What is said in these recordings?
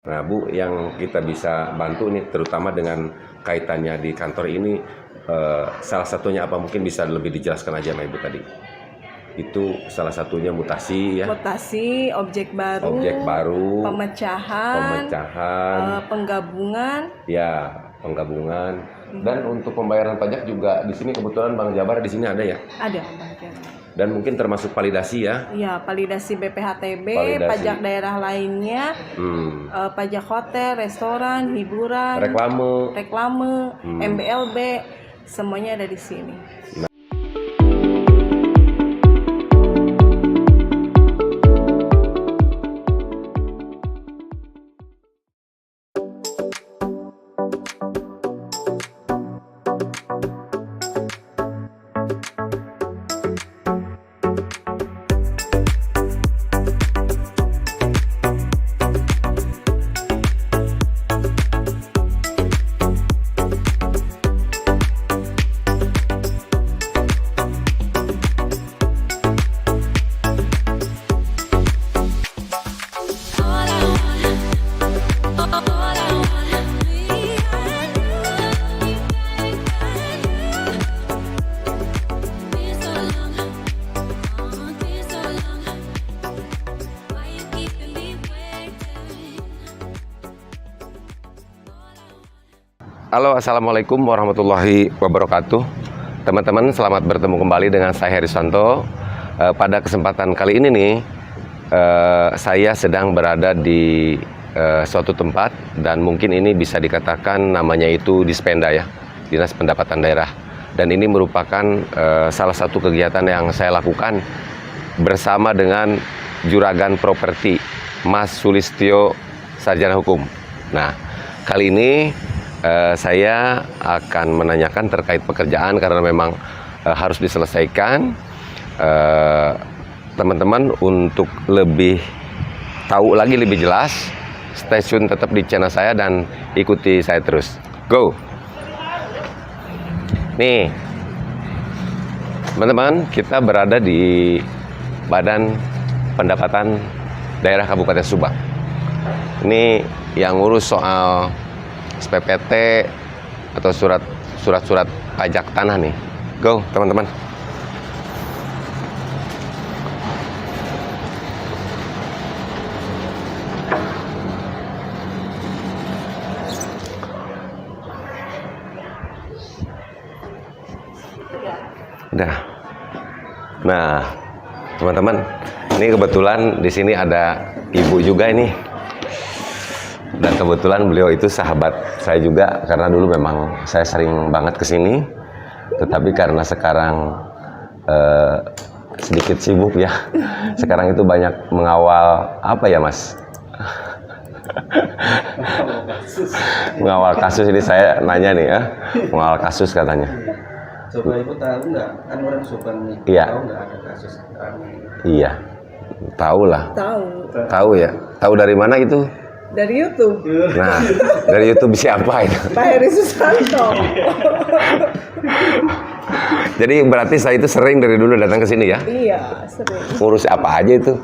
Nah, Bu, yang kita bisa bantu nih, terutama dengan kaitannya di kantor ini, salah satunya apa? Mungkin bisa lebih dijelaskan aja sama Ibu tadi. Itu salah satunya mutasi ya, Mutasi, objek objek baru, pemecahan, pemecahan, penggabungan. ya, penggabungan. Dan untuk pembayaran pajak juga di sini kebetulan Bang Jabar di sini ada ya. Ada, Bang Jan. Dan mungkin termasuk validasi ya. Iya, validasi BPHTB, Validasi. pajak daerah lainnya, pajak hotel, restoran, hiburan, reklame, MBLB, semuanya ada di sini. Halo, assalamualaikum warahmatullahi wabarakatuh. Teman-teman, selamat bertemu kembali dengan saya Herisanto. Pada kesempatan kali ini nih, saya sedang berada di suatu tempat dan mungkin ini bisa dikatakan namanya itu Dispenda ya, Dinas Pendapatan Daerah. Dan ini merupakan salah satu kegiatan yang saya lakukan bersama dengan Juragan Properti, Mas Sulistyo, Sarjana Hukum. Nah, kali ini saya akan menanyakan terkait pekerjaan karena memang harus diselesaikan. Teman-teman, untuk lebih tahu lagi lebih jelas, stay tune tetap di channel saya dan ikuti saya terus. Go! Nih, teman-teman, kita berada di Badan Pendapatan Daerah Kabupaten Subang. Ini yang ngurus soal SPPT atau surat-surat pajak tanah nih. Go, teman-teman. Udah. Nah, teman-teman, ini kebetulan di sini ada ibu juga ini. Dan kebetulan beliau itu sahabat saya juga karena dulu memang saya sering banget ke sini. Tetapi karena sekarang sedikit sibuk ya. Sekarang itu banyak mengawal apa ya, Mas? Mengawal kasus ini saya nanya nih ya. Mengawal kasus katanya. Coba Ibu tahu nggak? Kan orang Subang nih. Iya. Tahu nggak ada kasus kami? Iya. Tahu lah. Tahu ya. Tahu dari mana itu? Dari YouTube. Nah, dari YouTube siapa itu? Pak Heri Susanto. Jadi berarti saya itu sering dari dulu datang ke sini ya? Iya, sering. Ngurus apa aja itu?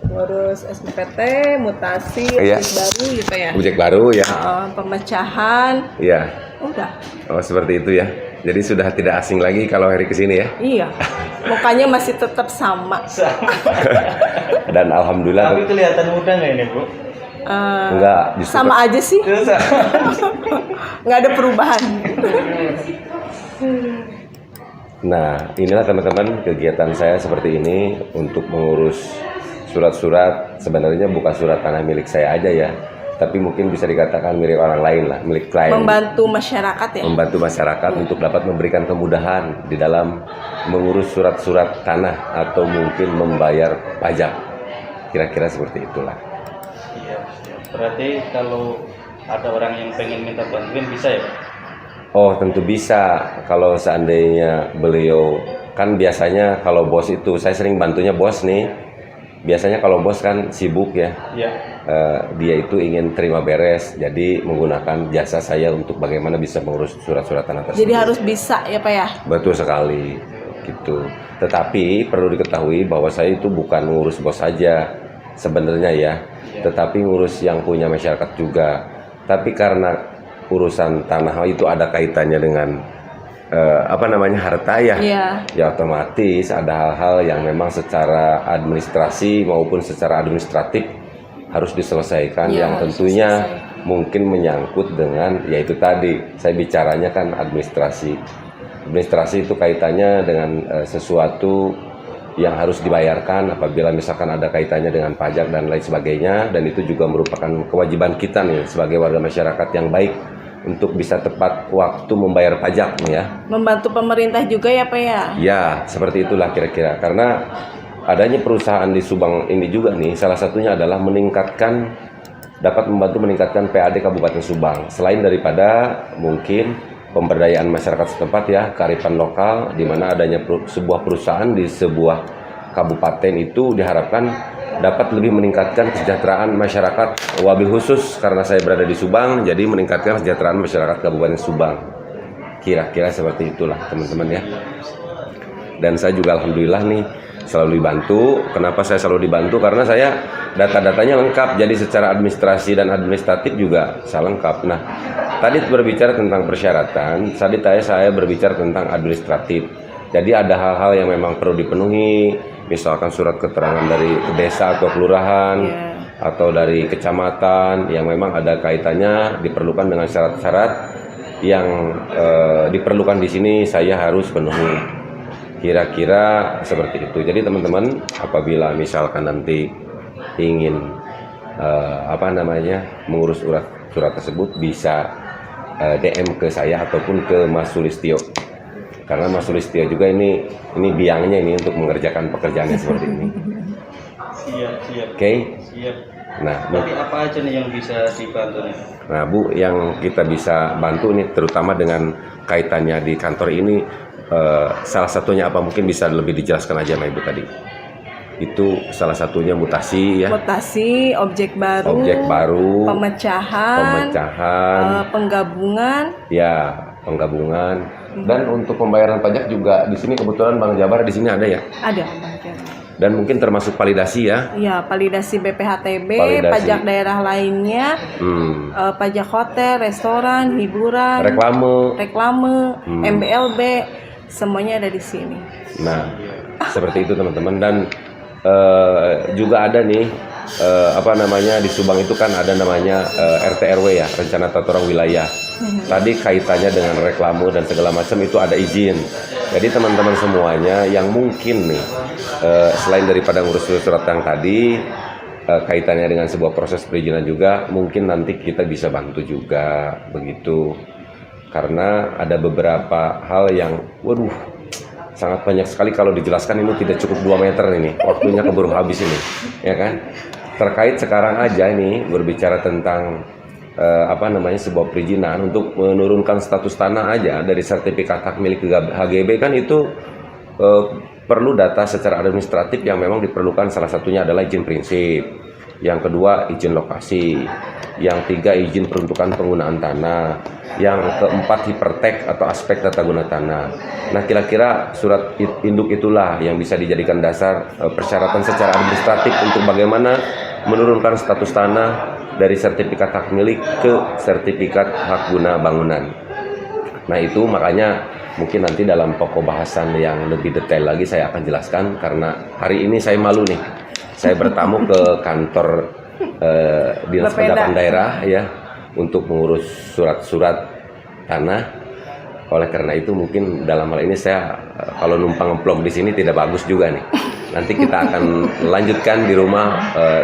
Ngurus SPPT, mutasi, Iya. objek baru gitu ya. Objek baru ya? Pemecahan. Iya. Udah. Oh, seperti itu ya. Jadi sudah tidak asing lagi kalau Heri ke sini ya? Iya. Mukanya masih tetap sama. Dan alhamdulillah. Tapi kelihatan muda nggak ini, Bu? Enggak, justru Sama aja sih. Nggak ada perubahan. Nah, inilah teman-teman kegiatan saya seperti ini untuk mengurus surat-surat. Sebenarnya bukan surat tanah milik saya aja ya, tapi mungkin bisa dikatakan milik orang lain lah, milik klien. Membantu masyarakat ya. Membantu masyarakat untuk dapat memberikan kemudahan di dalam mengurus surat-surat tanah atau mungkin membayar pajak. Kira-kira seperti itulah. Iya. Berarti kalau ada orang yang pengen minta bantuan bisa ya, Pak? Oh, tentu bisa. Kalau seandainya beliau, kan biasanya kalau bos itu, saya sering bantunya bos nih. Biasanya kalau bos kan sibuk ya. Iya. Dia itu ingin terima beres, jadi menggunakan jasa saya untuk bagaimana bisa mengurus surat-surat tanah tersebut. Jadi harus bisa ya Pak ya? Betul sekali, gitu. Tetapi perlu diketahui bahwa saya itu bukan ngurus bos saja, sebenarnya ya, tetapi ngurus yang punya masyarakat juga. Tapi karena urusan tanah itu ada kaitannya dengan harta ya, ya otomatis ada hal-hal yang memang secara administrasi maupun secara administratif harus diselesaikan, yang tentunya mungkin menyangkut dengan yaitu tadi saya bicaranya kan administrasi itu kaitannya dengan sesuatu yang harus dibayarkan apabila misalkan ada kaitannya dengan pajak dan lain sebagainya, dan itu juga merupakan kewajiban kita nih sebagai warga masyarakat yang baik untuk bisa tepat waktu membayar pajak nih ya. Membantu pemerintah juga ya Pak ya? Ya, seperti itulah kira-kira. Karena adanya perusahaan di Subang ini juga nih, salah satunya adalah dapat membantu meningkatkan PAD Kabupaten Subang. Selain daripada mungkin pemberdayaan masyarakat setempat ya, kearifan lokal, di mana adanya sebuah perusahaan di sebuah kabupaten itu diharapkan dapat lebih meningkatkan kesejahteraan masyarakat, wabil khusus karena saya berada di Subang, jadi meningkatkan kesejahteraan masyarakat Kabupaten Subang. Kira-kira seperti itulah teman-teman ya. Dan saya juga alhamdulillah nih selalu dibantu. Kenapa saya selalu dibantu? Karena saya data-datanya lengkap, jadi secara administrasi dan administratif juga saya lengkap. Nah, tadi berbicara tentang persyaratan, tadi saya berbicara tentang administratif. Jadi ada hal-hal yang memang perlu dipenuhi, misalkan surat keterangan dari desa atau kelurahan, atau dari kecamatan yang memang ada kaitannya diperlukan dengan syarat-syarat yang diperlukan di sini saya harus penuhi. Kira-kira seperti itu. Jadi teman-teman, apabila misalkan nanti ingin mengurus surat tersebut, bisa DM ke saya ataupun ke Mas Sulistyo. Karena Mas Sulistyo juga ini biangnya ini untuk mengerjakan pekerjaannya seperti ini. Siap. Oke. Siap. Nah, berarti apa aja nih yang bisa dibantu nih? Nah, Bu, yang kita bisa bantu nih terutama dengan kaitannya di kantor ini, salah satunya apa, mungkin bisa lebih dijelaskan aja sama Ibu tadi. Itu salah satunya mutasi ya. Mutasi, objek baru, pemecahan, penggabungan. Ya, penggabungan. Dan untuk pembayaran pajak juga di sini kebetulan Bang Jabar di sini ada ya? Ada, Bang Jabar. Dan mungkin termasuk validasi ya? Iya, validasi BPHTB, pajak daerah lainnya, pajak hotel, restoran, hiburan, reklame, MBLB, semuanya ada di sini. Nah, seperti itu teman-teman. Dan juga ada nih di Subang itu kan ada namanya RT RW ya, rencana tata ruang wilayah. Tadi kaitannya dengan reklame dan segala macam itu ada izin. Jadi teman-teman semuanya yang mungkin nih selain daripada ngurus surat yang tadi, kaitannya dengan sebuah proses perizinan juga, mungkin nanti kita bisa bantu juga begitu. Karena ada beberapa hal yang sangat banyak sekali, kalau dijelaskan ini tidak cukup 2 meter ini, waktunya keburu habis ini, ya kan? Terkait sekarang aja ini berbicara tentang sebuah perizinan untuk menurunkan status tanah aja dari sertifikat hak milik ke HGB kan itu perlu data secara administratif yang memang diperlukan. Salah satunya adalah izin prinsip, yang kedua izin lokasi, yang tiga izin peruntukan penggunaan tanah, yang keempat hipertek atau aspek tata guna tanah. Nah, kira-kira surat induk itulah yang bisa dijadikan dasar persyaratan secara administratif untuk bagaimana menurunkan status tanah dari sertifikat hak milik ke sertifikat hak guna bangunan. Nah, itu makanya mungkin nanti dalam pokok bahasan yang lebih detail lagi saya akan jelaskan, karena hari ini saya malu nih. Saya bertamu ke kantor Dinas Pendataan Daerah ya untuk mengurus surat-surat tanah. Oleh karena itu mungkin dalam hal ini saya kalau numpang vlog di sini tidak bagus juga nih. Nanti kita akan lanjutkan di rumah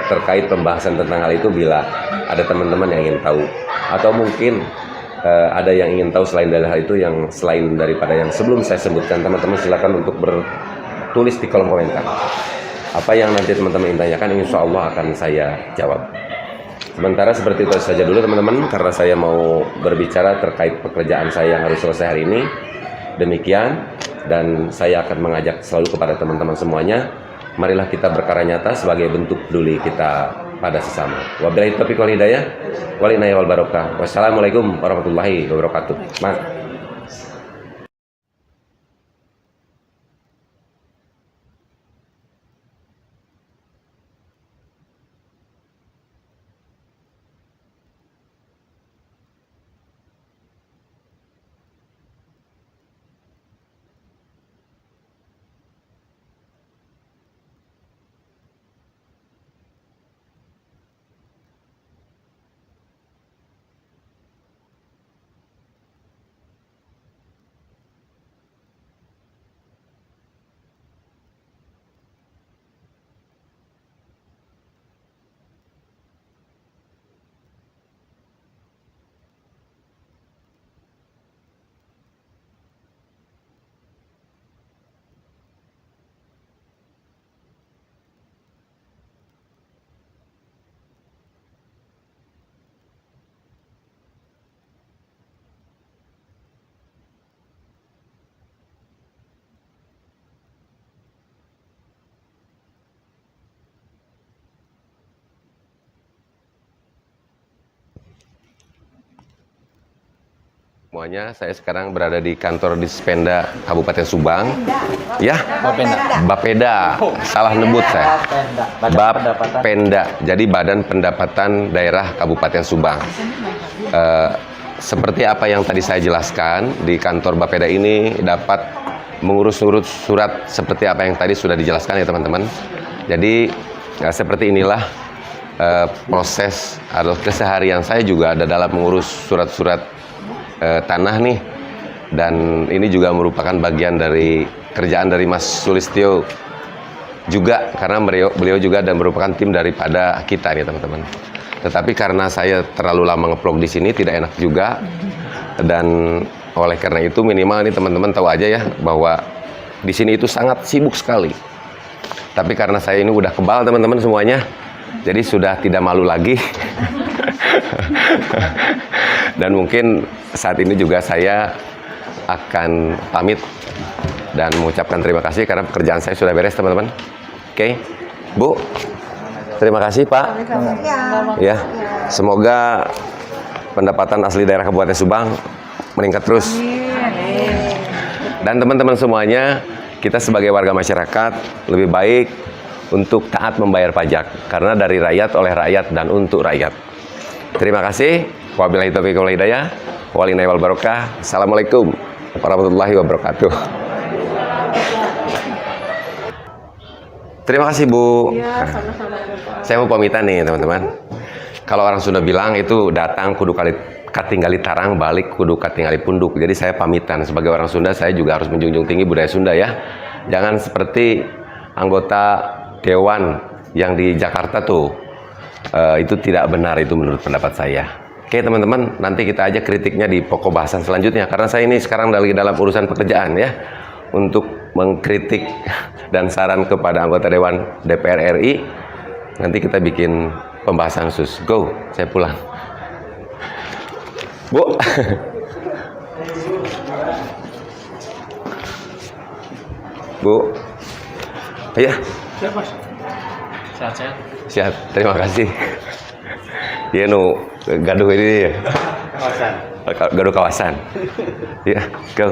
terkait pembahasan tentang hal itu bila ada teman-teman yang ingin tahu, atau mungkin ada yang ingin tahu selain dari hal itu, yang selain daripada yang sebelum saya sebutkan, teman-teman silakan untuk bertulis di kolom komentar. Apa yang nanti teman-teman ingin tanyakan, insya Allah akan saya jawab. Sementara seperti itu saja dulu teman-teman, karena saya mau berbicara terkait pekerjaan saya yang harus selesai hari ini. Demikian, dan saya akan mengajak selalu kepada teman-teman semuanya, marilah kita berkarya nyata sebagai bentuk peduli kita pada sesama. Wabillahi taufiq wal hidayah, wal inayah wal barokah. Wassalamualaikum warahmatullahi wabarakatuh. Mas. Semuanya, saya sekarang berada di kantor Dispenda Kabupaten Subang. Ya, Bapeda. Salah nebut saya. Bapenda. Jadi Badan Pendapatan Daerah Kabupaten Subang. Seperti apa yang tadi saya jelaskan, di kantor Bapeda ini dapat mengurus-urus surat seperti apa yang tadi sudah dijelaskan ya teman-teman. Jadi seperti inilah proses atau keseharian saya juga ada dalam mengurus surat-surat tanah nih, dan ini juga merupakan bagian dari kerjaan dari Mas Sulistyo juga, karena beliau juga dan merupakan tim daripada kita nih teman-teman. Tetapi karena saya terlalu lama ngeplog di sini tidak enak juga, dan oleh karena itu minimal ini teman-teman tahu aja ya bahwa di sini itu sangat sibuk sekali. Tapi karena saya ini udah kebal teman-teman semuanya, jadi sudah tidak malu lagi. Dan mungkin saat ini juga saya akan pamit dan mengucapkan terima kasih karena pekerjaan saya sudah beres teman-teman. Oke, Bu, terima kasih Pak. Ya, semoga pendapatan asli daerah Kabupaten Subang meningkat terus. Dan teman-teman semuanya, kita sebagai warga masyarakat lebih baik untuk taat membayar pajak, karena dari rakyat, oleh rakyat, dan untuk rakyat. Terima kasih. Wabillahi taufiq wal hidayah. Walinai wal barokah. Assalamualaikum warahmatullahi wabarakatuh. Terima kasih Bu. Iya, sama-sama. Saya mau pamitan nih teman-teman. Kalau orang Sunda bilang itu datang kudu kali katinggali tarang, balik kudu katinggali punduk. Jadi saya pamitan sebagai orang Sunda, saya juga harus menjunjung tinggi budaya Sunda ya. Jangan seperti anggota dewan yang di Jakarta tuh. Itu tidak benar itu menurut pendapat saya. Oke teman-teman, nanti kita aja kritiknya di pokok bahasan selanjutnya. Karena saya ini sekarang lagi dalam urusan pekerjaan ya. Untuk mengkritik dan saran kepada anggota Dewan DPR RI. Nanti kita bikin pembahasan khusus. Go, saya pulang. Bu. Bu. Iya. Siap Mas. Sehat-sehat. Siap, terima kasih. Iya nu gaduh ini ya. Kawasan. Gaduh kawasan. Iya, go.